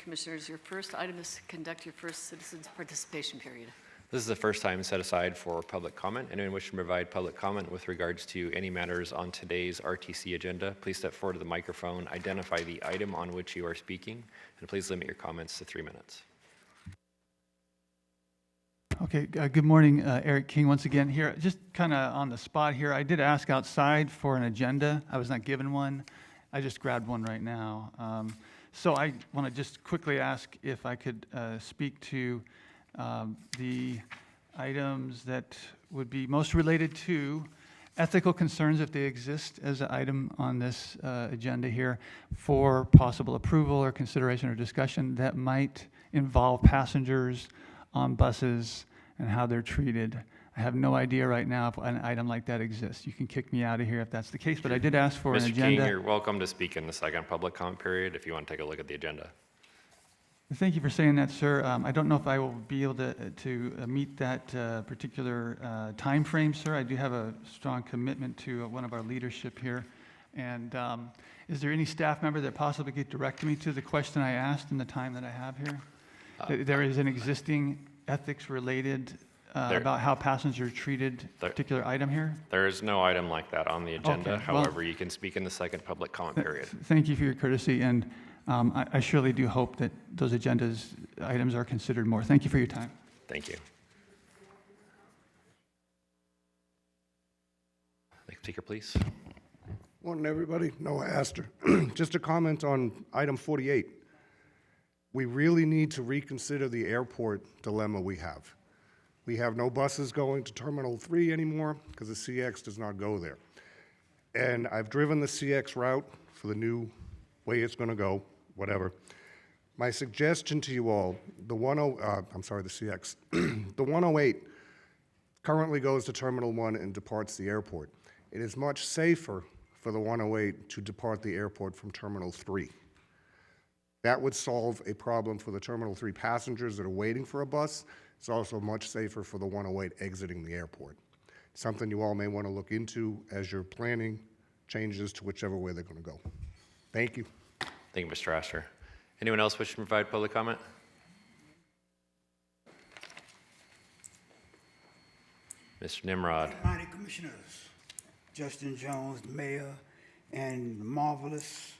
Commissioners. Your first item is to conduct your first citizens participation period. This is the first time set aside for public comment. Anyone wishing to provide public comment with regards to any matters on today's RTC agenda, please step forward to the microphone, identify the item on which you are speaking, and please limit your comments to 3 minutes. Okay, good morning, Eric King once again here. Just kind of on the spot here, I did ask outside for an agenda. I was not given one. I just grabbed one right now. So I want to just quickly ask if I could speak to the items that would be most related to ethical concerns, if they exist, as an item on this agenda here for possible approval or consideration or discussion that might involve passengers on buses and how they're treated. I have no idea right now if an item like that exists. You can kick me out of here if that's the case, but I did ask for an agenda. Mr. King, you're welcome to speak in the second public comment period if you want to take a look at the agenda. Thank you for saying that, sir. I don't know if I will be able to meet that particular time frame, sir. I do have a strong commitment to one of our leadership here. And is there any staff member that possibly could direct me to the question I asked in the time that I have here? There is an existing ethics-related about how passengers are treated, particular item here? There is no item like that on the agenda. Okay, However, well, you can speak in the second public comment period. Thank you for your courtesy, and I surely do hope that those items are considered more. Thank you for your time. Thank you. Next speaker, please. Morning, everybody. Noah Astor. Just a comment on item 48. We really need to reconsider the airport dilemma we have. We have no buses going to Terminal 3 anymore because the CX does not go there. And I've driven the CX route for the new way it's going to go, whatever. My suggestion to you all, the CX, the 108 currently goes to Terminal 1 and departs the airport. It is much safer for the 108 to depart the airport from Terminal 3. That would solve a problem for the Terminal 3 passengers that are waiting for a bus. It's also much safer for the 108 exiting the airport. Something you all may want to look into as you're planning changes to whichever way they're going to go. Thank you. Thank you, Mr. Astor. Anyone else wishing to provide public comment? Mr. Nimrod. County Commissioners, Justin Jones, Mayor, and marvelous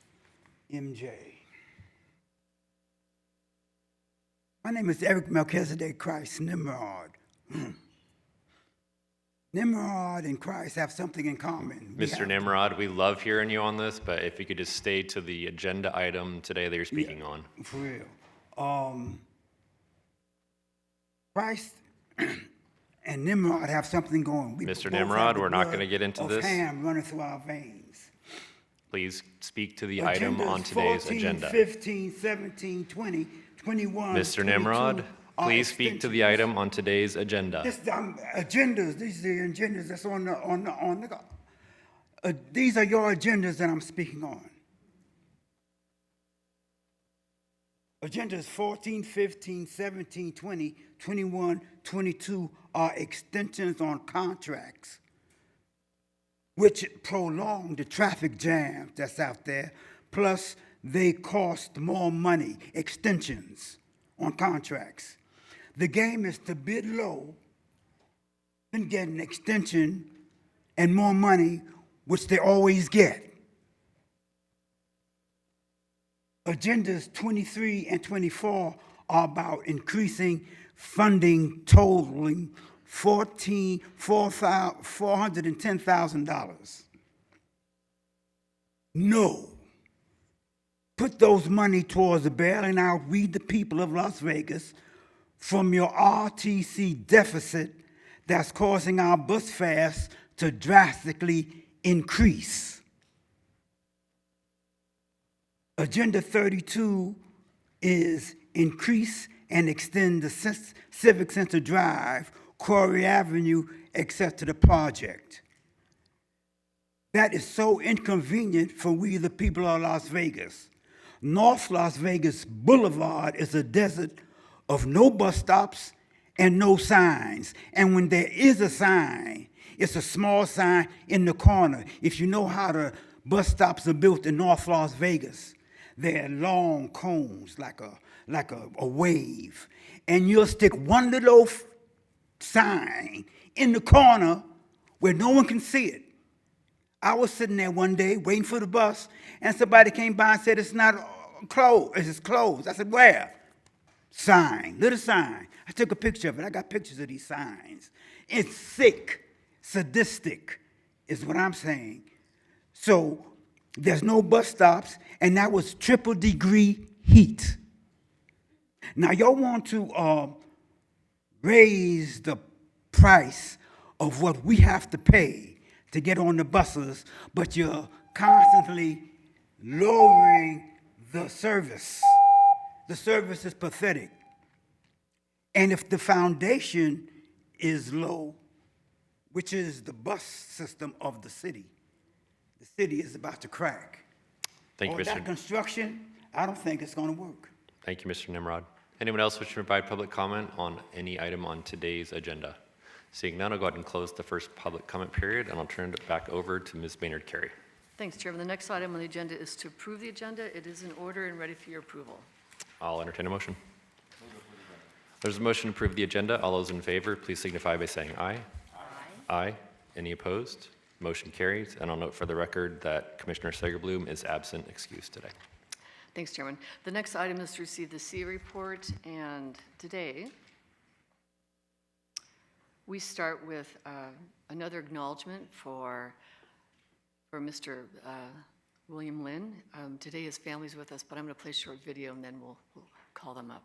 MJ. My name is Eric Melchizedek Christ Nimrod. Nimrod and Christ have something in common. Mr. Nimrod, we love hearing you on this, but if you could just stay to the agenda item today that you're speaking on. For real. Christ and Nimrod have something going. Mr. Nimrod, we're not going to get into this. Ham running through our veins. Please speak to the item on today's 14, agenda. 15, 17, 20, 21, Mr. Nimrod, please speak to the item on today's agenda. This, agendas, these are the agendas that's on the these are your agendas that I'm speaking on. Agendas 14, 15, 17, 20, 21, 22 are extensions on contracts which prolong the traffic jam that's out there, plus they cost more money, extensions on contracts. The game is to bid low and get an extension and more money, which they always get. Agendas 23 and 24 are about increasing funding totaling $410,000. No. Put those money towards bailing out we the people of Las Vegas from your RTC deficit that's causing our bus fares to drastically increase. Agenda 32 is increase and extend the Civic Center Drive, Quarry Avenue, except to the project. That is so inconvenient for we the people of Las Vegas. North Las Vegas Boulevard is a desert of no bus stops and no signs. And when there is a sign, it's a small sign in the corner. If you know how the bus stops are built in North Las Vegas, they're long cones, like a wave. And you'll stick one little sign in the corner where no one can see it. I was sitting there one day waiting for the bus, and somebody came by and said, it's not closed, it's closed. I said, where? Sign, little sign. I took a picture of it. I got pictures of these signs. It's sick, sadistic, is what I'm saying. So there's no bus stops, and that was triple degree heat. Now y'all want to raise the price of what we have to pay to get on the buses, but you're constantly lowering the service. The service is pathetic. And if the foundation is low, which is the bus system of the city is about to crack. Thank you, Or Mr. that construction, I don't think it's going to work. Thank you, Mr. Nimrod. Anyone else wish to provide public comment on any item on today's agenda? Seeing none, I'll go ahead and close the first public comment period, and I'll turn it back over to Ms. Maynard Carey. Thanks, Chairman. The next item on the agenda is to approve the agenda. It is in order and ready for your approval. I'll entertain a motion. There's a motion to approve the agenda. All those in favor, please signify by saying aye. Aye. Aye. Any opposed? Motion carries. And I'll note for the record that Commissioner Segerbloom is absent, excused today. Thanks, Chairman. The next item is to receive the C report, and today we start with another acknowledgement for Mr. William Lynn. Today his family's with us, but I'm going to play a short video and then we'll call them up.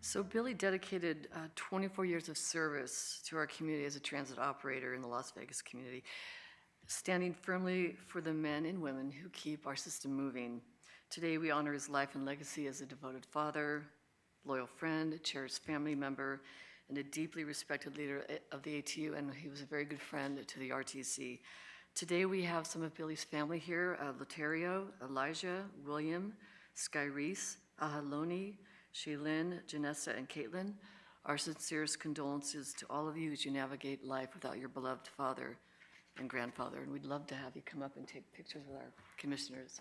So Billy dedicated 24 years of service to our community as a transit operator in the Las Vegas community, standing firmly for the men and women who keep our system moving. Today we honor his life and legacy as a devoted father, loyal friend, cherished family member, and a deeply respected leader of the ATU, and he was a very good friend to the RTC. Today we have some of Billy's family here, Lotario, Elijah, William, Sky Reese, Ahaloni, Shaylin, Janessa, and Caitlin. Our sincerest condolences to all of you as you navigate life without your beloved father and grandfather, and we'd love to have you come up and take pictures with our commissioners.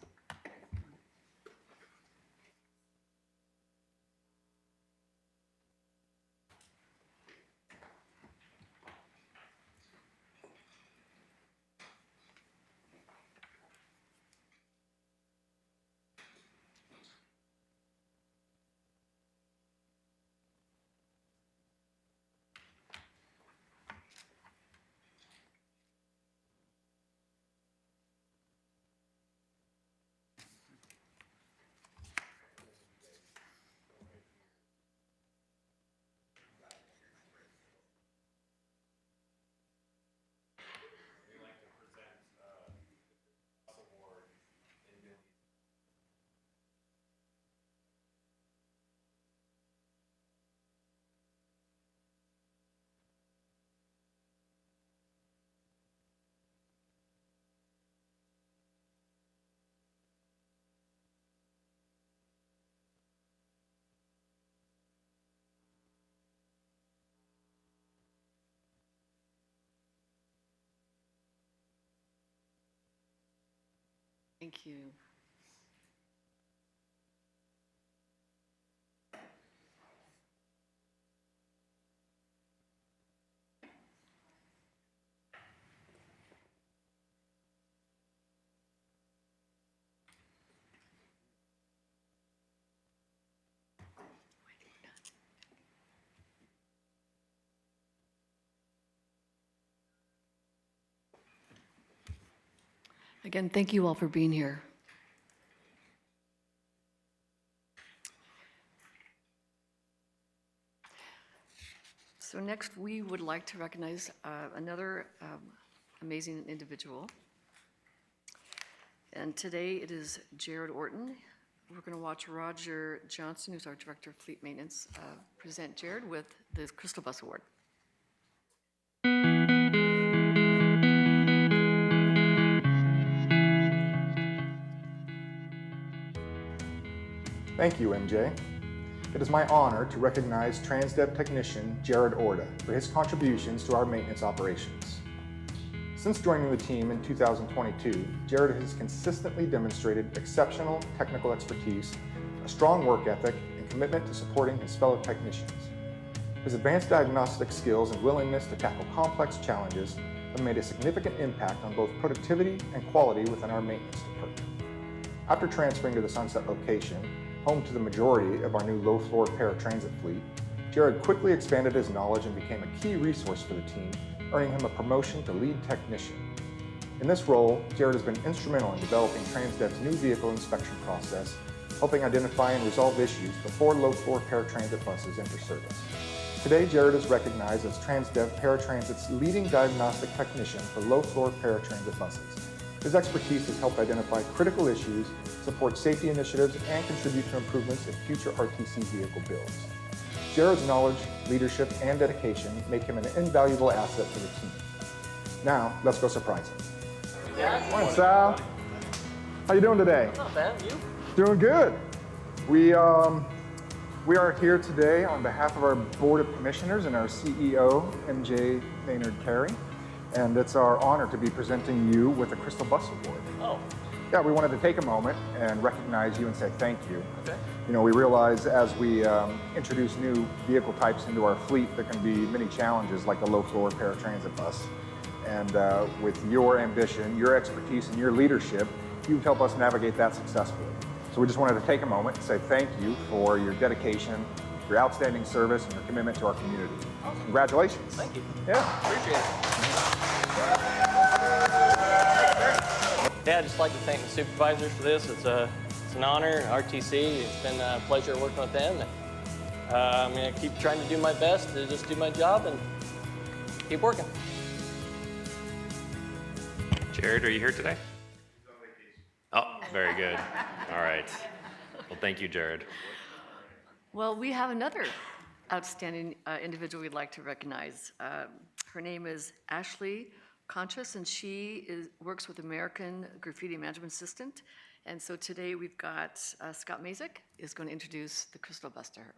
Thank you. Again, thank you all for being here. So next, we would like to recognize another amazing individual. And today it is Jared Orton. We're going to watch Roger Johnson, who's our Director of Fleet Maintenance, present Jared with the Crystal Bus Award. Thank you, MJ. It is my honor to recognize TransDev technician Jared Orta for his contributions to our maintenance operations. Since joining the team in 2022, Jared has consistently demonstrated exceptional technical expertise, a strong work ethic, and commitment to supporting his fellow technicians. His advanced diagnostic skills and willingness to tackle complex challenges have made a significant impact on both productivity and quality within our maintenance department. After transferring to the Sunset location, home to the majority of our new low-floor paratransit fleet, Jared quickly expanded his knowledge and became a key resource for the team, earning him a promotion to lead technician. In this role, Jared has been instrumental in developing TransDev's new vehicle inspection process, helping identify and resolve issues before low-floor paratransit buses enter service. Today, Jared is recognized as TransDev Paratransit's leading diagnostic technician for low-floor paratransit buses. His expertise has helped identify critical issues, support safety initiatives, and contribute to improvements in future RTC vehicle builds. Jared's knowledge, leadership, and dedication make him an invaluable asset to the team. Now, let's go surprise him. Morning, Sal. How you doing today? Not bad, you? Doing good. We are here today on behalf of our Board of Commissioners and our CEO, MJ Maynard Carey. And it's our honor to be presenting you with the Crystal Bus Award. Oh. Yeah, we wanted to take a moment and recognize you and say thank you. Okay. You know, we realize as we introduce new vehicle types into our fleet, there can be many challenges like the low-floor paratransit bus. And with your ambition, your expertise, and your leadership, you've helped us navigate that successfully. So we just wanted to take a moment and say thank you for your dedication, your outstanding service, and your commitment to our community. Awesome. Congratulations. Thank you. Yeah. Appreciate it. Yeah, I'd just like to thank the supervisors for this. It's an honor, RTC. It's been a pleasure working with them. I'm going to keep trying to do my best to just do my job and keep working. Jared, are you here today? Oh, very good. All right. Well, thank you, Jared. Well, we have another outstanding individual we'd like to recognize. Her name is Ashley Conscious, and she works with American Graffiti Management Assistant. And so today we've got Scott Mazik is going to introduce the Crystal Bus to her.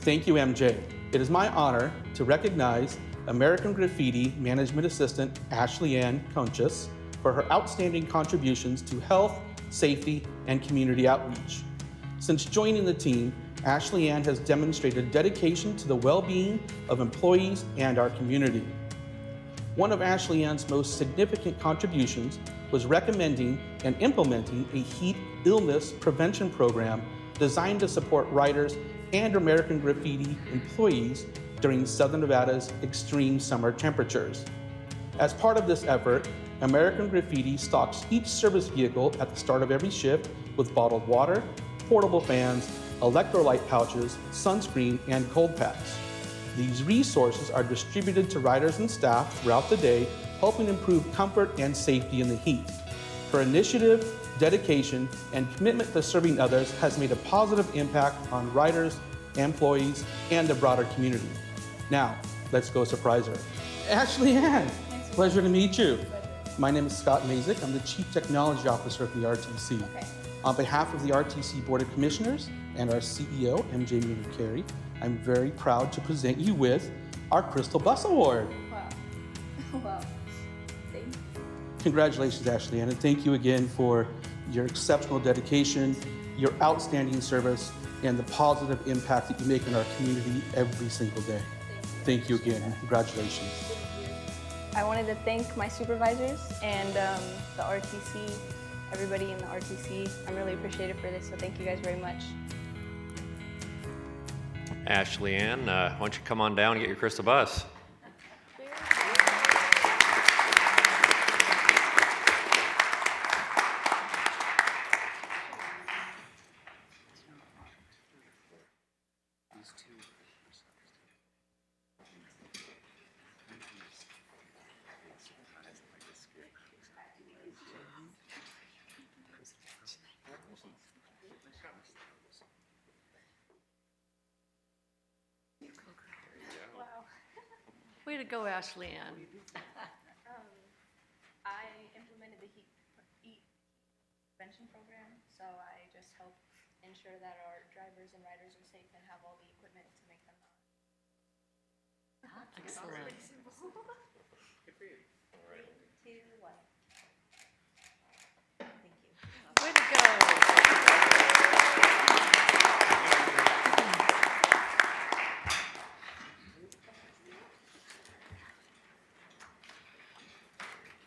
Thank you, MJ. It is my honor to recognize American Graffiti Management Assistant Ashley Ann Conscious for her outstanding contributions to health, safety, and community outreach. Since joining the team, Ashley Ann has demonstrated dedication to the well-being of employees and our community. One of Ashley Ann's most significant contributions was recommending and implementing a heat illness prevention program designed to support riders and American Graffiti employees during Southern Nevada's extreme summer temperatures. As part of this effort, American Graffiti stocks each service vehicle at the start of every shift with bottled water, portable fans, electrolyte pouches, sunscreen, and cold packs. These resources are distributed to riders and staff throughout the day, helping improve comfort and safety in the heat. Her initiative, dedication, and commitment to serving others has made a positive impact on riders, employees, and the broader community. Now, let's go surprise her. Ashley Ann, pleasure to meet you. My name is Scott Mazik. I'm the Chief Technology Officer of the RTC. On behalf of the RTC Board of Commissioners and our CEO, MJ Maynard Carey, I'm very proud to present you with our Crystal Bus Award. Wow. Wow. Thank you. Congratulations, Ashley Ann, and thank you again for your exceptional dedication, your outstanding service, and the positive impact that you make in our community every single day. Thank you again, and congratulations. I wanted to thank my supervisors and the RTC, everybody in the RTC. I'm really appreciative for this, so thank you guys very much. Ashley Ann, why don't you come on down and get your crystal bus? Way to go, Ashley Ann. I implemented the heat prevention program, so I just help ensure that our drivers and riders are safe and have all the equipment to make them not. Excellent. 3, 2, 1. Thank you. Way to go.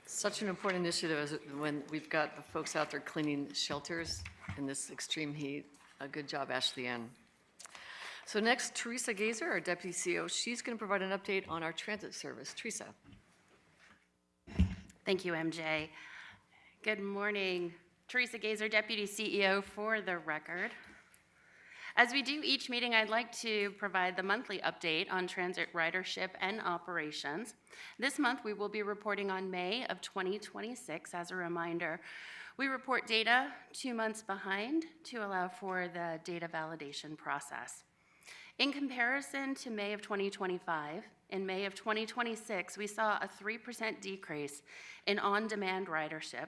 Such an important initiative as when we've got the folks out there cleaning shelters in this extreme heat. A good job, Ashley Ann. So next, Teresa Gazer, our Deputy CEO. She's going to provide an update on our transit service. Teresa. Thank you, MJ. Good morning. Teresa Gazer, Deputy CEO for the record. As we do each meeting, I'd like to provide the monthly update on transit ridership and operations. This month, we will be reporting on May of 2026. As a reminder, we report data 2 months behind to allow for the data validation process. In comparison to May of 2025, in May of 2026, we saw a 3% decrease in on-demand ridership,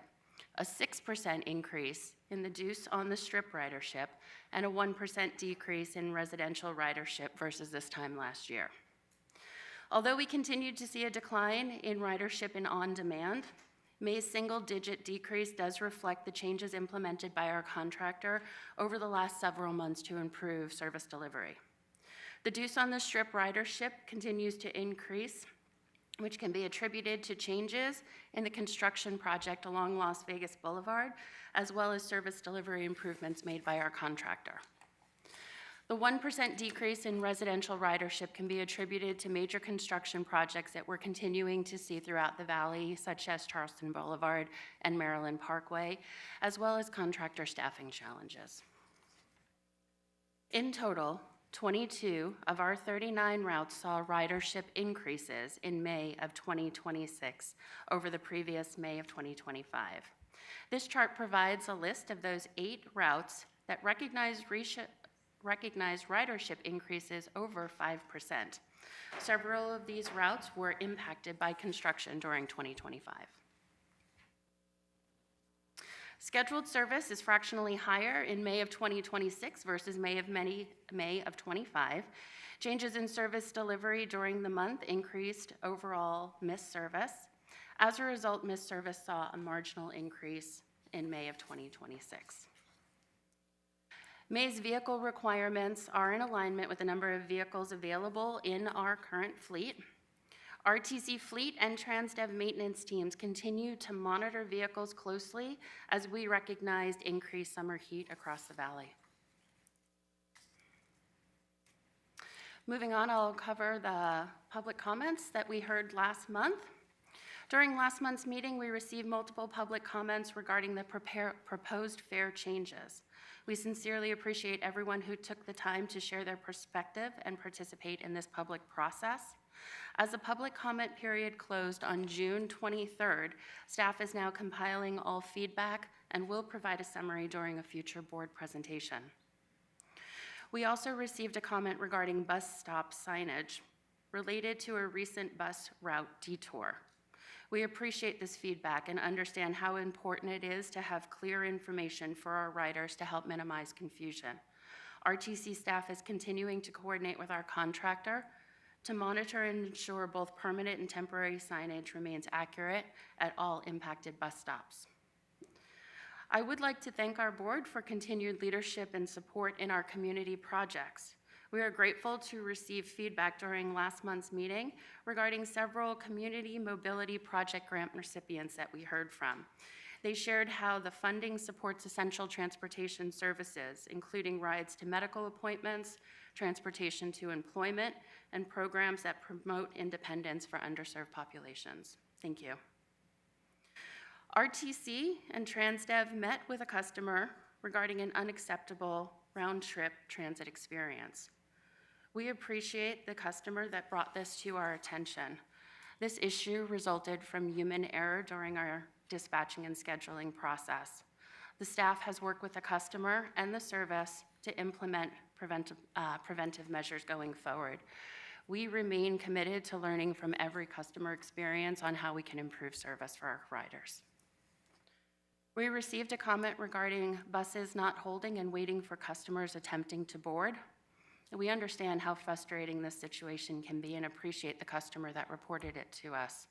a 6% increase in the Deuce on the Strip ridership, and a 1% decrease in residential ridership versus this time last year. Although we continued to see a decline in ridership in on-demand, May's single-digit decrease does reflect the changes implemented by our contractor over the last several months to improve service delivery. The Deuce on the Strip ridership continues to increase, which can be attributed to changes in the construction project along Las Vegas Boulevard, as well as service delivery improvements made by our contractor. The 1% decrease in residential ridership can be attributed to major construction projects that we're continuing to see throughout the valley, such as Charleston Boulevard and Maryland Parkway, as well as contractor staffing challenges. In total, 22 of our 39 routes saw ridership increases in May of 2026 over the previous May of 2025. This chart provides a list of those 8 routes that recognized ridership increases over 5%. Several of these routes were impacted by construction during 2025. Scheduled service is fractionally higher in May of 2026 versus May of 25. Changes in service delivery during the month increased overall missed service. As a result, missed service saw a marginal increase in May of 2026. May's vehicle requirements are in alignment with the number of vehicles available in our current fleet. RTC fleet and TransDev maintenance teams continue to monitor vehicles closely as we recognized increased summer heat across the valley. Moving on, I'll cover the public comments that we heard last month. During last month's meeting, we received multiple public comments regarding the proposed fare changes. We sincerely appreciate everyone who took the time to share their perspective and participate in this public process. As the public comment period closed on June 23rd, staff is now compiling all feedback and will provide a summary during a future board presentation. We also received a comment regarding bus stop signage related to a recent bus route detour. We appreciate this feedback and understand how important it is to have clear information for our riders to help minimize confusion. RTC staff is continuing to coordinate with our contractor to monitor and ensure both permanent and temporary signage remains accurate at all impacted bus stops. I would like to thank our board for continued leadership and support in our community projects. We are grateful to receive feedback during last month's meeting regarding several community mobility project grant recipients that we heard from. They shared how the funding supports essential transportation services, including rides to medical appointments, transportation to employment, and programs that promote independence for underserved populations. Thank you. RTC and TransDev met with a customer regarding an unacceptable round-trip transit experience. We appreciate the customer that brought this to our attention. This issue resulted from human error during our dispatching and scheduling process. The staff has worked with the customer and the service to implement preventive measures going forward. We remain committed to learning from every customer experience on how we can improve service for our riders. We received a comment regarding buses not holding and waiting for customers attempting to board. We understand how frustrating this situation can be and appreciate the customer that reported it to us.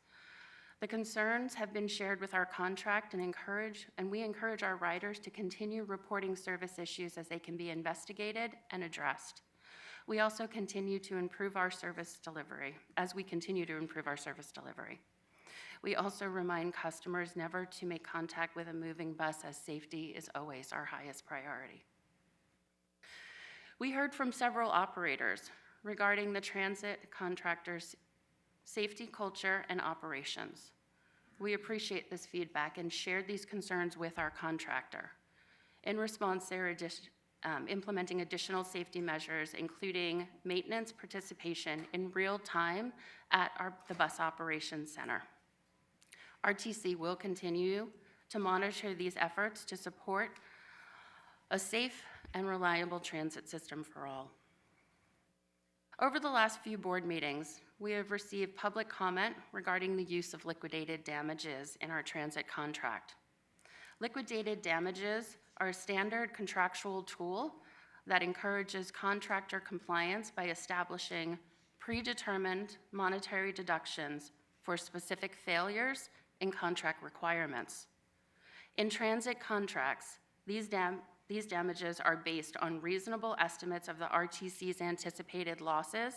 The concerns have been shared with our contract and we encourage our riders to continue reporting service issues as they can be investigated and addressed. We also continue to improve our service delivery We also remind customers never to make contact with a moving bus, as safety is always our highest priority. We heard from several operators regarding the transit contractors' safety culture and operations. We appreciate this feedback and shared these concerns with our contractor. In response, they're implementing additional safety measures, including maintenance participation in real time at the bus operations center. RTC will continue to monitor these efforts to support a safe and reliable transit system for all. Over the last few board meetings, we have received public comment regarding the use of liquidated damages in our transit contract. Liquidated damages are a standard contractual tool that encourages contractor compliance by establishing predetermined monetary deductions for specific failures and contract requirements. In transit contracts, these damages are based on reasonable estimates of the RTC's anticipated losses,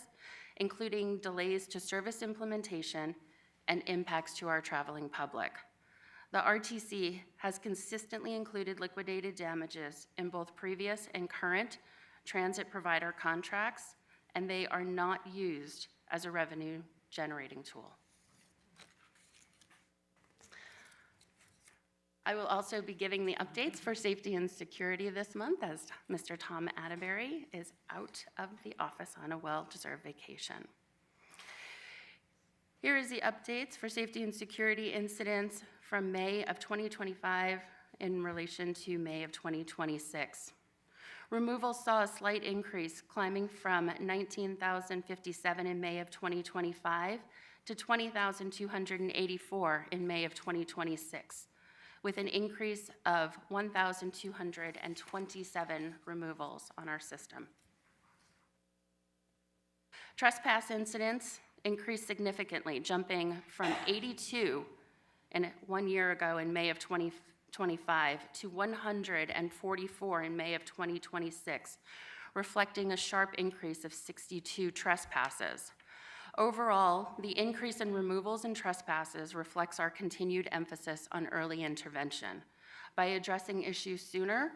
including delays to service implementation and impacts to our traveling public. The RTC has consistently included liquidated damages in both previous and current transit provider contracts, and they are not used as a revenue-generating tool. I will also be giving the updates for safety and security this month, as Mr. Tom Atterbury is out of the office on a well-deserved vacation. Here is the updates for safety and security incidents from May of 2025 in relation to May of 2026. Removal saw a slight increase, climbing from 19,057 in May of 2025 to 20,284 in May of 2026. With an increase of 1,227 removals on our system. Trespass incidents increased significantly, jumping from 82 in 1 year ago in May of 2025 to 144 in May of 2026, reflecting a sharp increase of 62 trespasses. Overall, the increase in removals and trespasses reflects our continued emphasis on early intervention. By addressing issues sooner,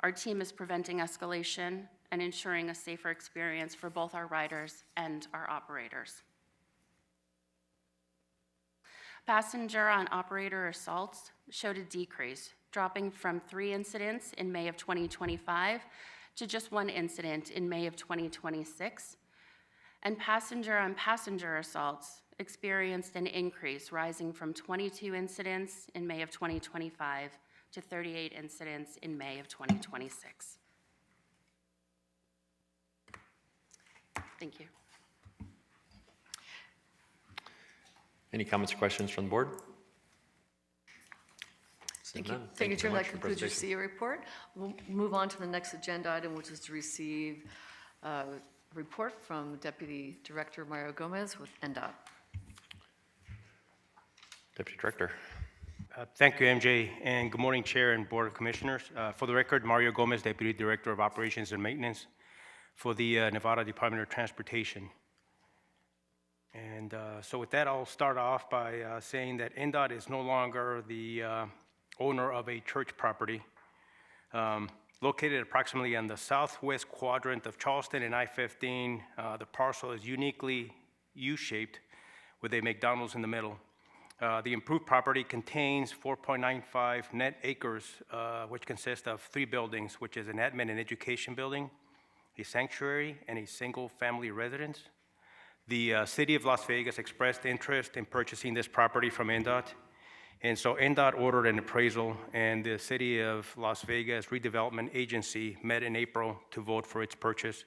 our team is preventing escalation and ensuring a safer experience for both our riders and our operators. Passenger on operator assaults showed a decrease, dropping from 3 incidents in May of 2025 to just 1 incident in May of 2026. And passenger on passenger assaults experienced an increase, rising from 22 incidents in May of 2025 to 38 incidents in May of 2026. Thank you. Any comments or questions from the board? Thank you. none. Thank you, very Chairman. much That for the concludes your presentation. CEO report. We'll move on to the next agenda item, which is to receive a report from Deputy Director Mario Gomez with NDOT. Deputy Director. Thank you, MJ, and good morning, Chair and Board of Commissioners. For the record, Mario Gomez, Deputy Director of Operations and Maintenance for the Nevada Department of Transportation. And so with that, I'll start off by saying that NDOT is no longer the owner of a church property located approximately on the southwest quadrant of Charleston and I-15. The parcel is uniquely U-shaped with a McDonald's in the middle. The improved property contains 4.95 net acres, which consist of 3 buildings, which is an admin and education building, a sanctuary, and a single-family residence. The City of Las Vegas expressed interest in purchasing this property from NDOT, and so NDOT ordered an appraisal, and the City of Las Vegas Redevelopment Agency met in April to vote for its purchase.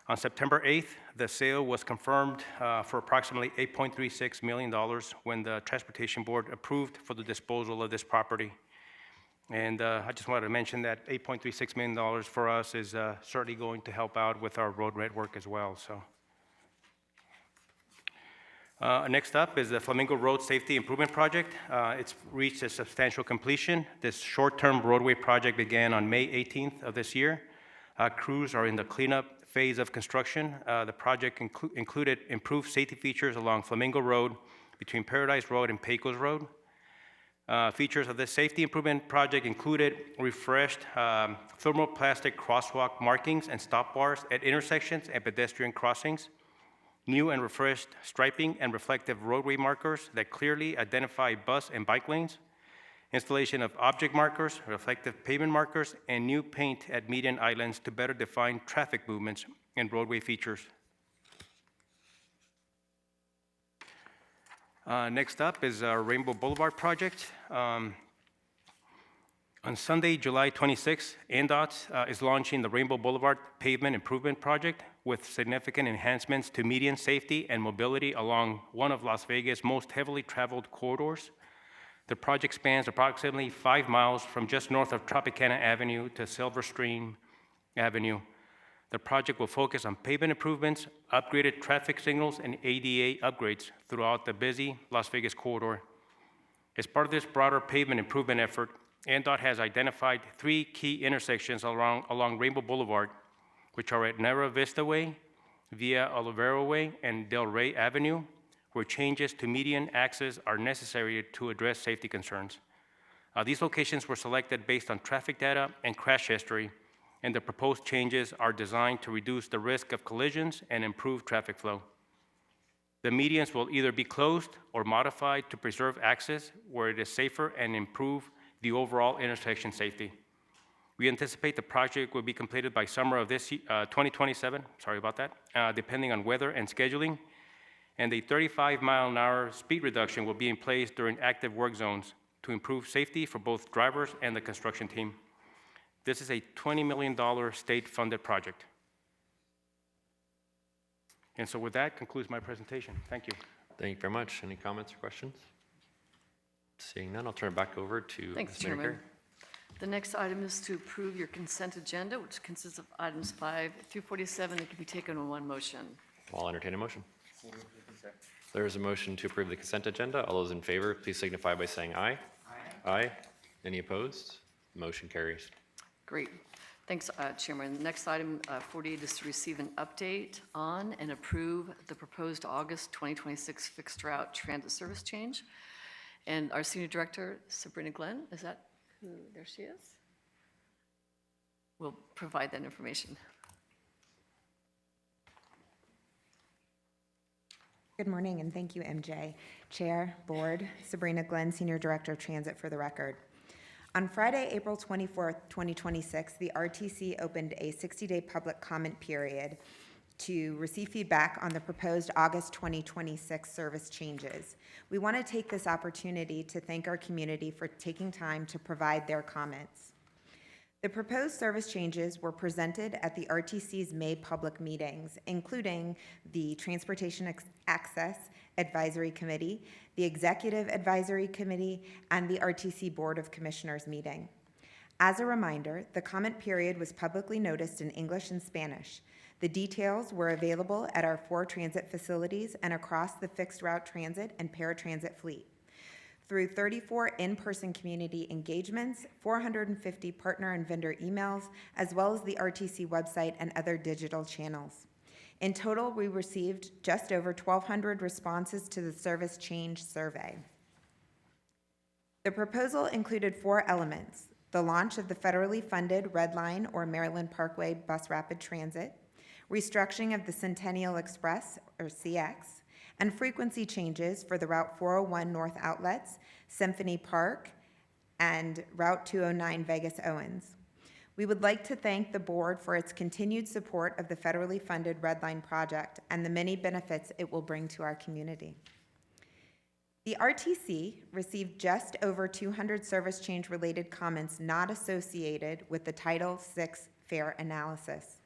On September 8th, the sale was confirmed for approximately $8.36 million when the Transportation Board approved for the disposal of this property. And I just wanted to mention that $8.36 million for us is certainly going to help out with our road network as well. So, next up is the Flamingo Road Safety Improvement Project. It's reached a substantial completion. This short-term roadway project began on May 18th of this year. Crews are in the cleanup phase of construction. The project included improved safety features along Flamingo Road between Paradise Road and Pecos Road. Features of this safety improvement project included refreshed thermoplastic crosswalk markings and stop bars at intersections and pedestrian crossings, new and refreshed striping and reflective roadway markers that clearly identify bus and bike lanes, installation of object markers, reflective pavement markers, and new paint at median islands to better define traffic movements and roadway features. Next up is our Rainbow Boulevard project. On Sunday, July 26th, NDOT is launching the Rainbow Boulevard Pavement Improvement Project with significant enhancements to median safety and mobility along one of Las Vegas' most heavily traveled corridors. The project spans approximately 5 miles from just north of Tropicana Avenue to Silver Stream Avenue. The project will focus on pavement improvements, upgraded traffic signals, and ADA upgrades throughout the busy Las Vegas corridor. As part of this broader pavement improvement effort, NDOT has identified 3 key intersections along Rainbow Boulevard, which are at Narra Vista Way, Via Olivero Way, and Del Rey Avenue, where changes to median access are necessary to address safety concerns. These locations were selected based on traffic data and crash history, and the proposed changes are designed to reduce the risk of collisions and improve traffic flow. The medians will either be closed or modified to preserve access where it is safer and improve the overall intersection safety. We anticipate the project will be completed by summer of this 2027, sorry about that, depending on weather and scheduling, and a 35-mile-an-hour speed reduction will be in place during active work zones to improve safety for both drivers and the construction team. This is a $20 million state-funded project. And so with that concludes my presentation. Thank you. Thank you very much. Any comments or questions? Seeing none, I'll turn it back over to Thanks, Ms. Chairman. Maker. The next item is to approve your consent agenda, which consists of items 5 through 47 that can be taken in one motion. I'll entertain a motion. There is a motion to approve the consent agenda. All those in favor, please signify by saying aye. Aye. Aye. Any opposed? Motion carries. Great. Thanks, Chairman. The next item, 48, is to receive an update on and approve the proposed August 2026 fixed route transit service change. And our Senior Director, Sabrina Glenn, is that who? There she is. Will provide that information. Good morning, and thank you, MJ. Chair, Board, Sabrina Glenn, Senior Director of Transit for the record. On Friday, April 24th, 2026, the RTC opened a 60-day public comment period to receive feedback on the proposed August 2026 service changes. We want to take this opportunity to thank our community for taking time to provide their comments. The proposed service changes were presented at the RTC's May public meetings, including the Transportation Access Advisory Committee, the Executive Advisory Committee, and the RTC Board of Commissioners meeting. As a reminder, the comment period was publicly noticed in English and Spanish. The details were available at our 4 transit facilities and across the fixed route transit and paratransit fleet. Through 34 in-person community engagements, 450 partner and vendor emails, as well as the RTC website and other digital channels. In total, we received just over 1,200 responses to the service change survey. The proposal included 4 elements: the launch of the federally funded Red Line or Maryland Parkway Bus Rapid Transit, restructuring of the Centennial Express or CX, and frequency changes for the Route 401 North outlets, Symphony Park, and Route 209 Vegas Owens. We would like to thank the board for its continued support of the federally funded Red Line project and the many benefits it will bring to our community. The RTC received just over 200 service change related comments not associated with the Title VI fare analysis.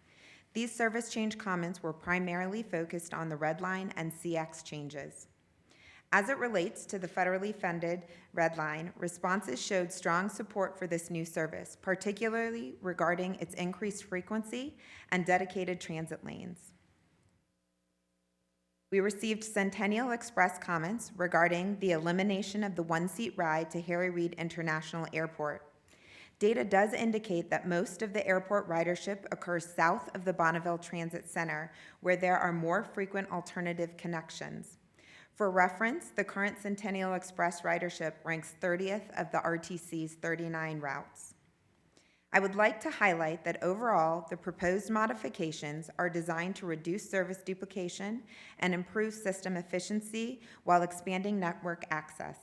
These service change comments were primarily focused on the Red Line and CX changes. As it relates to the federally funded Red Line, responses showed strong support for this new service, particularly regarding its increased frequency and dedicated transit lanes. We received Centennial Express comments regarding the elimination of the one-seat ride to Harry Reid International Airport. Data does indicate that most of the airport ridership occurs south of the Bonneville Transit Center, where there are more frequent alternative connections. For reference, the current Centennial Express ridership ranks 30th of the RTC's 39 routes. I would like to highlight that overall, the proposed modifications are designed to reduce service duplication and improve system efficiency while expanding network access.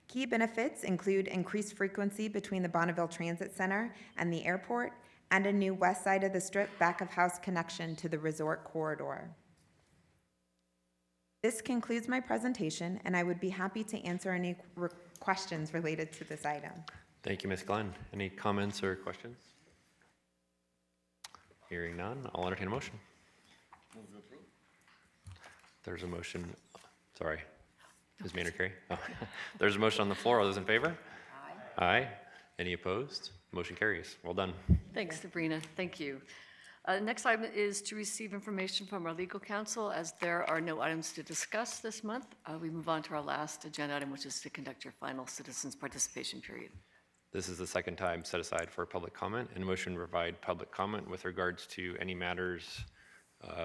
Key benefits include increased frequency between the Bonneville Transit Center and the airport, and a new west side of the strip back-of-house connection to the resort corridor. This concludes my presentation, and I would be happy to answer any questions related to this item. Thank you, Ms. Glenn. Any comments or questions? Hearing none, I'll entertain a motion. There's a motion, sorry. Ms. Maynard Carey? Oh. There's a motion on the floor. All those in favor? Aye. Aye. Any opposed? Motion carries. Well done. Thanks, Sabrina. Thank you. Next item is to receive information from our legal counsel. As there are no items to discuss this month, we move on to our last agenda item, which is to conduct your final citizens participation period. This is the second time set aside for public comment, and a motion to provide public comment with regards to any matters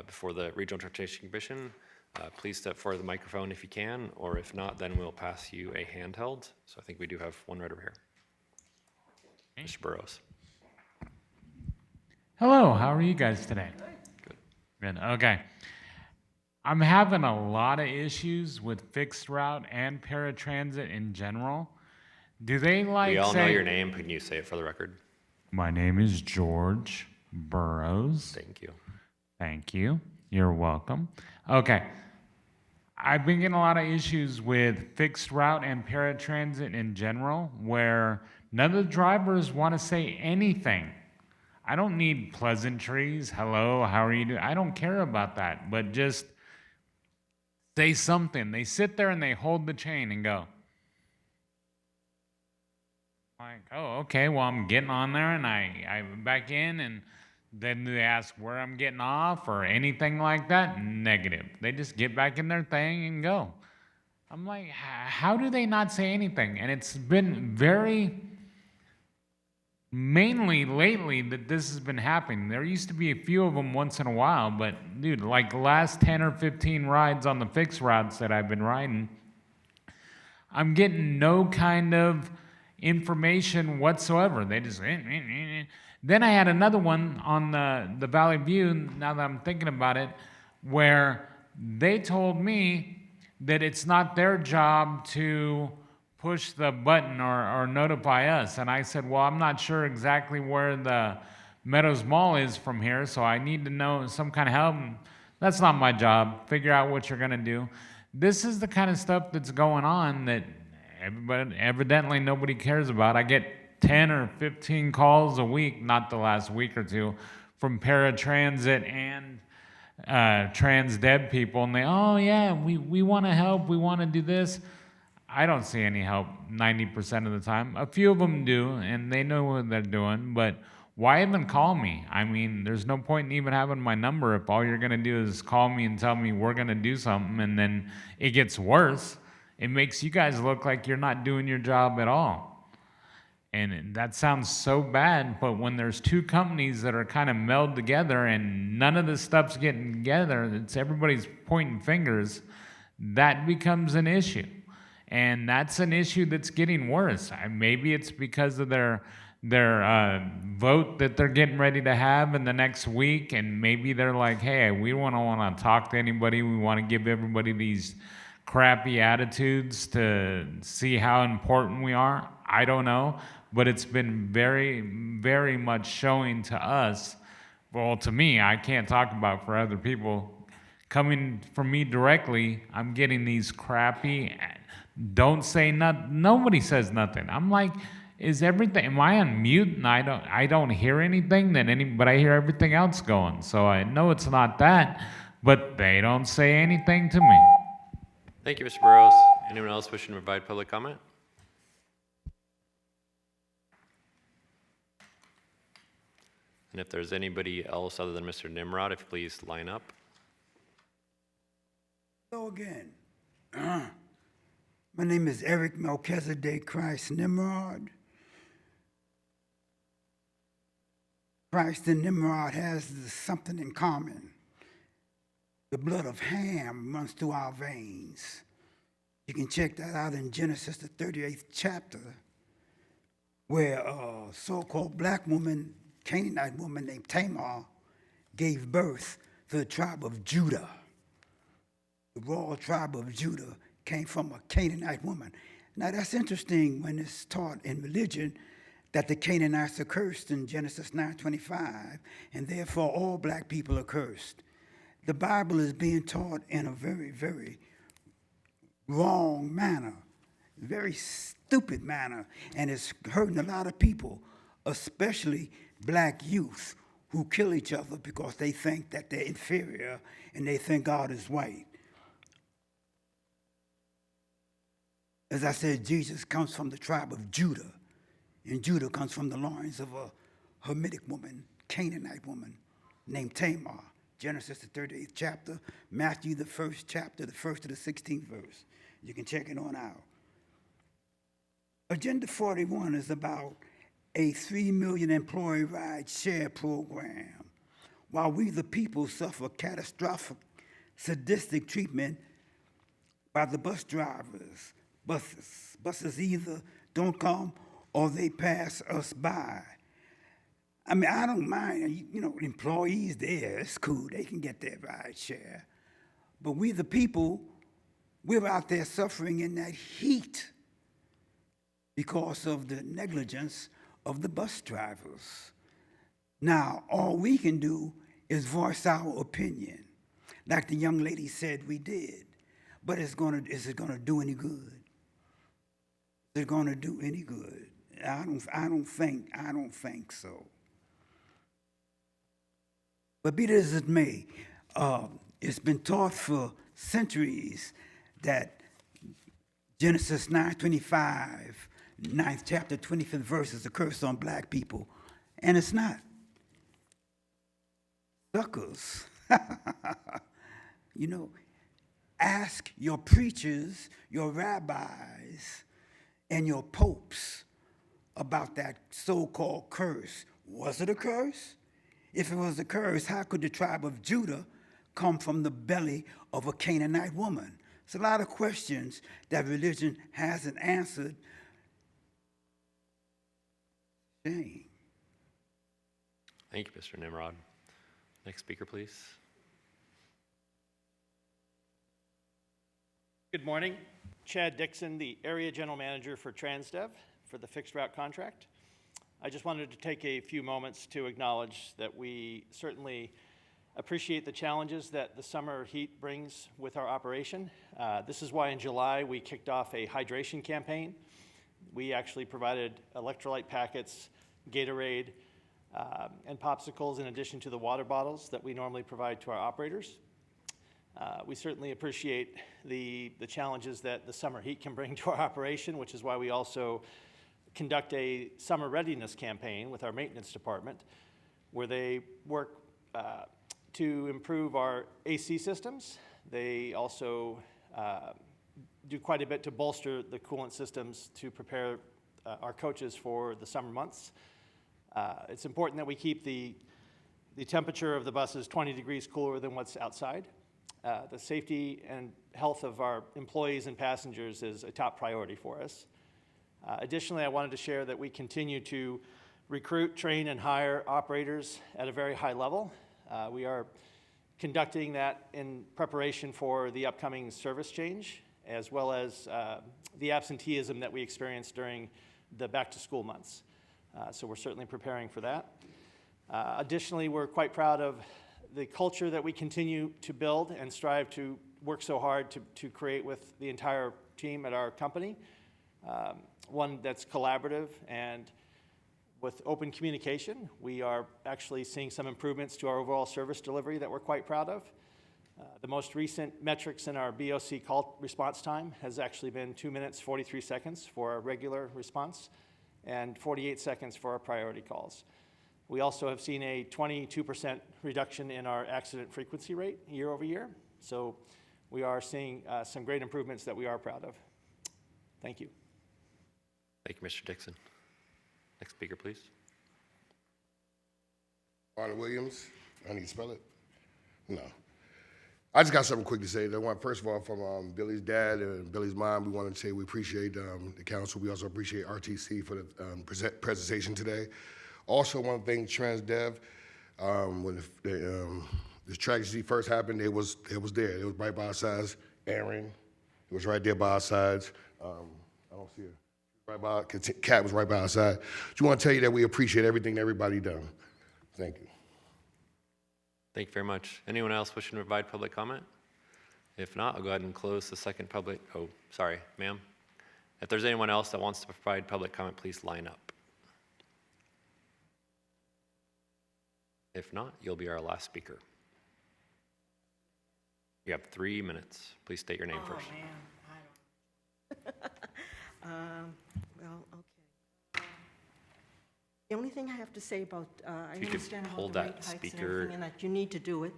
before the Regional Transportation Commission. Please step forward to the microphone if you can, or if not, then we'll pass you a handheld. So I think we do have one right over here. Okay. Mr. Burrows. Hello, how are you guys today? Good. Good, okay. I'm having a lot of issues with fixed route and paratransit in general. Do they like We all say, know your name. Can you say it for the record? My name is George Burrows. Thank you. Thank you. You're welcome. Okay. I've been getting a lot of issues with fixed route and paratransit in general, where none of the drivers want to say anything. I don't need pleasantries. Hello, how are you doing? I don't care about that, but just say something. They sit there and they hold the chain and go. Like, oh, okay, well, I'm getting on there and I'm back in, and then they ask where I'm getting off or anything like that. Negative. They just get back in their thing and go. I'm like, how do they not say anything? And it's been mainly lately that this has been happening. There used to be a few of them once in a while, but dude, like the last 10 or 15 rides on the fixed routes that I've been riding, I'm getting no kind of information whatsoever. They just, Then I had another one on the Valley View, now that I'm thinking about it, where they told me that it's not their job to push the button or notify us. And I said, well, I'm not sure exactly where the Meadows Mall is from here, so I need to know some kind of help. That's not my job. Figure out what you're going to do. This is the kind of stuff that's going on that evidently nobody cares about. I get 10 or 15 calls a week, not the last week or two, from paratransit and trans deb people, and oh yeah, we want to help, we want to do this. I don't see any help 90% of the time. A few of them do, and they know what they're doing, but why even call me? I mean, there's no point in even having my number if all you're going to do is call me and tell me we're going to do something, and then it gets worse. It makes you guys look like you're not doing your job at all. And that sounds so bad, but when there's two companies that are kind of melded together and none of this stuff's getting together, it's everybody's pointing fingers, that becomes an issue. And that's an issue that's getting worse. Maybe it's because of their vote that they're getting ready to have in the next week, and maybe they're like, hey, we don't want to talk to anybody. We want to give everybody these crappy attitudes to see how important we are. I don't know, but it's been very, very much showing to us, well, to me, I can't talk about for other people. Coming from me directly, I'm getting these crappy, don't say nothing, nobody says nothing. I'm like, is everything, am I on mute and I don't hear anything, but I hear everything else going. So I know it's not that, but they don't say anything to me. Thank you, Mr. Burrows. Anyone else wishing to provide public comment? And if there's anybody else other than Mr. Nimrod, if you please line up. Hello again. My name is Eric Melchizedek Christ Nimrod. Christ and Nimrod has something in common. The blood of Ham runs through our veins. You can check that out in Genesis, the 38th chapter, where a so-called black woman, Canaanite woman named Tamar, gave birth to the tribe of Judah. The royal tribe of Judah came from a Canaanite woman. Now that's interesting when it's taught in religion that the Canaanites are cursed in Genesis 9:25, and therefore all black people are cursed. The Bible is being taught in a very, very wrong manner, very stupid manner, and it's hurting a lot of people, especially black youth who kill each other because they think that they're inferior and they think God is white. As I said, Jesus comes from the tribe of Judah, and Judah comes from the loins of a Hamitic woman, Canaanite woman named Tamar. Genesis, the 38th chapter, Matthew, the 1st chapter, the 1st to the 16th verse. You can check it on out. Agenda 41 is about a 3 million employee ride share program. While we the people suffer catastrophic, sadistic treatment by the bus drivers, buses either don't come or they pass us by. I mean, I don't mind, employees there, it's cool, they can get their ride share. But we the people, we're out there suffering in that heat because of the negligence of the bus drivers. Now, all we can do is voice our opinion, like the young lady said we did. But is it gonna do any good? Is it gonna do any good? I don't think so. But be that as it may, it's been taught for centuries that Genesis 9:25, 9th chapter, 25th verse is a curse on black people. And it's not. Suckers. Ask your preachers, your rabbis, and your popes about that so-called curse. Was it a curse? If it was a curse, how could the tribe of Judah come from the belly of a Canaanite woman? It's a lot of questions that religion hasn't answered. Shame. Thank you, Mr. Nimrod. Next speaker, please. Good morning. Chad Dixon, the Area General Manager for TransDev for the fixed route contract. I just wanted to take a few moments to acknowledge that we certainly appreciate the challenges that the summer heat brings with our operation. This is why in July we kicked off a hydration campaign. We actually provided electrolyte packets, Gatorade, and popsicles in addition to the water bottles that we normally provide to our operators. We certainly appreciate the challenges that the summer heat can bring to our operation, which is why we also conduct a summer readiness campaign with our maintenance department, where they work to improve our AC systems. They also do quite a bit to bolster the coolant systems to prepare our coaches for the summer months. It's important that we keep the temperature of the buses 20 degrees cooler than what's outside. The safety and health of our employees and passengers is a top priority for us. Additionally, I wanted to share that we continue to recruit, train, and hire operators at a very high level. We are conducting that in preparation for the upcoming service change, as well as the absenteeism that we experienced during the back-to-school months. So we're certainly preparing for that. Additionally, we're quite proud of the culture that we continue to build and strive to work so hard to create with the entire team at our company. One that's collaborative and with open communication. We are actually seeing some improvements to our overall service delivery that we're quite proud of. The most recent metrics in our BOC call response time has actually been 2 minutes, 43 seconds for our regular response and 48 seconds for our priority calls. We also have seen a 22% reduction in our accident frequency rate year over year. So we are seeing some great improvements that we are proud of. Thank you. Thank you, Mr. Dixon. Next speaker, please. Arnold Williams. I need to spell it? No. I just got something quick to say. First of all, from Billy's dad and Billy's mom, we want to say we appreciate the council. We also appreciate RTC for the presentation today. Also want to thank TransDev. When the tragedy first happened, it was there. It was right by our sides. Aaron, it was right there by our sides. I don't see her. Right by, Kat was right by our side. Just want to tell you that we appreciate everything that everybody done. Thank you. Thank you very much. Anyone else wishing to provide public comment? If not, I'll go ahead and close the second public, oh, sorry, ma'am. If there's anyone else that wants to provide public comment, please line up. If not, you'll be our last speaker. You have 3 minutes. Please state your name first. Man, I don't. Well, okay. The only thing I have to say about, I understand about the rate hikes and everything, and that you need to do it.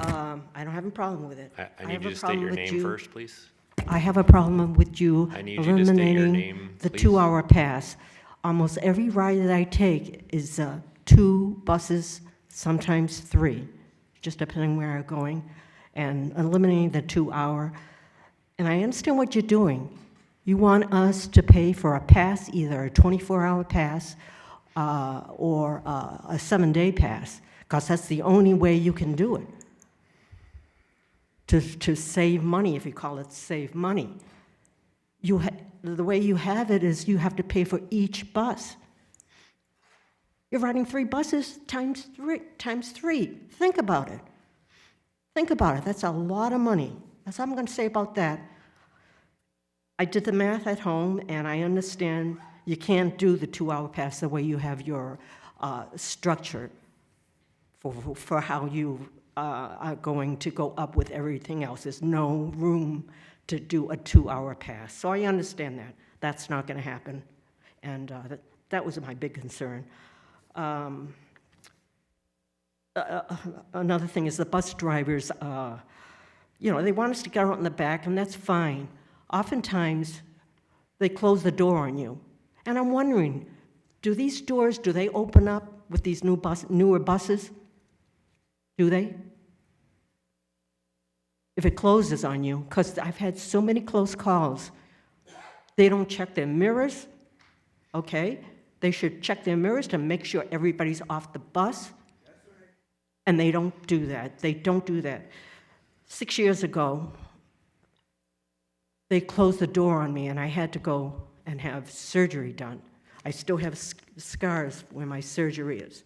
I don't have a problem with it. I need you to state your name first, please. I have a problem with you I need you to state your name, the please. 2-hour pass. Almost every ride that I take is 2 buses, sometimes 3, just depending where I'm going, and eliminating the 2-hour. And I understand what you're doing. You want us to pay for a pass, either a 24-hour pass or a 7-day pass, because that's the only way you can do it. To save money, if you call it save money. The way you have it is you have to pay for each bus. You're riding 3 buses times 3. Think about it. Think about it. That's a lot of money. That's all I'm going to say about that. I did the math at home, and I understand you can't do the 2-hour pass the way you have your structure for how you are going to go up with everything else. There's no room to do a 2-hour pass. So I understand that. That's not going to happen. And that was my big concern. Another thing is the bus drivers, they want us to get out in the back, and that's fine. Oftentimes, they close the door on you. And I'm wondering, do these doors, do they open up with these newer buses? Do they? If it closes on you, because I've had so many close calls. They don't check their mirrors, okay? They should check their mirrors to make sure everybody's off the bus. And they don't do that. They don't do that. 6 years ago, they closed the door on me, and I had to go and have surgery done. I still have scars where my surgery is.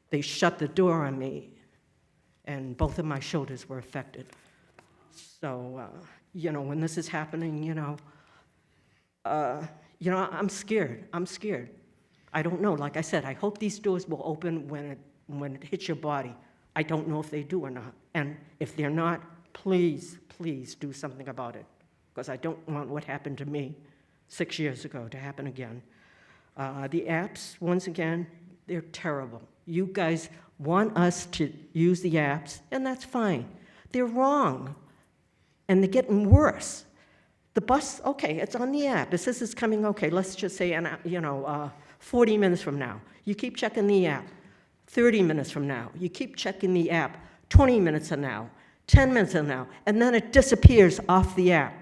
They shut the door on me, and both of my shoulders were affected. So, when this is happening, you know, I'm scared. I'm scared. I don't know. Like I said, I hope these doors will open when it hits your body. I don't know if they do or not. And if they're not, please, please do something about it, because I don't want what happened to me 6 years ago to happen again. The apps, once again, they're terrible. You guys want us to use the apps, and that's fine. They're wrong, and they're getting worse. The bus, okay, it's on the app. It says it's coming, okay, let's just say, 40 minutes from now. You keep checking the app. 30 minutes from now. You keep checking the app. 20 minutes from now. 10 minutes from now. And then it disappears off the app.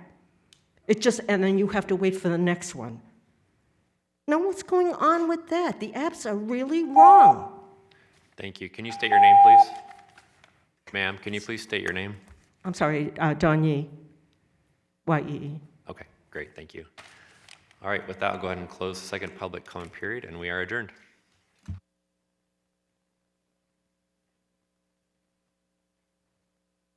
And then you have to wait for the next one. Now, what's going on with that? The apps are really wrong. Thank you. Can you state your name, please? Ma'am, can you please state your name? I'm sorry, Don Yee. Y-E-E. Okay, great, thank you. All right, with that, I'll go ahead and close the second public comment period, and we are adjourned.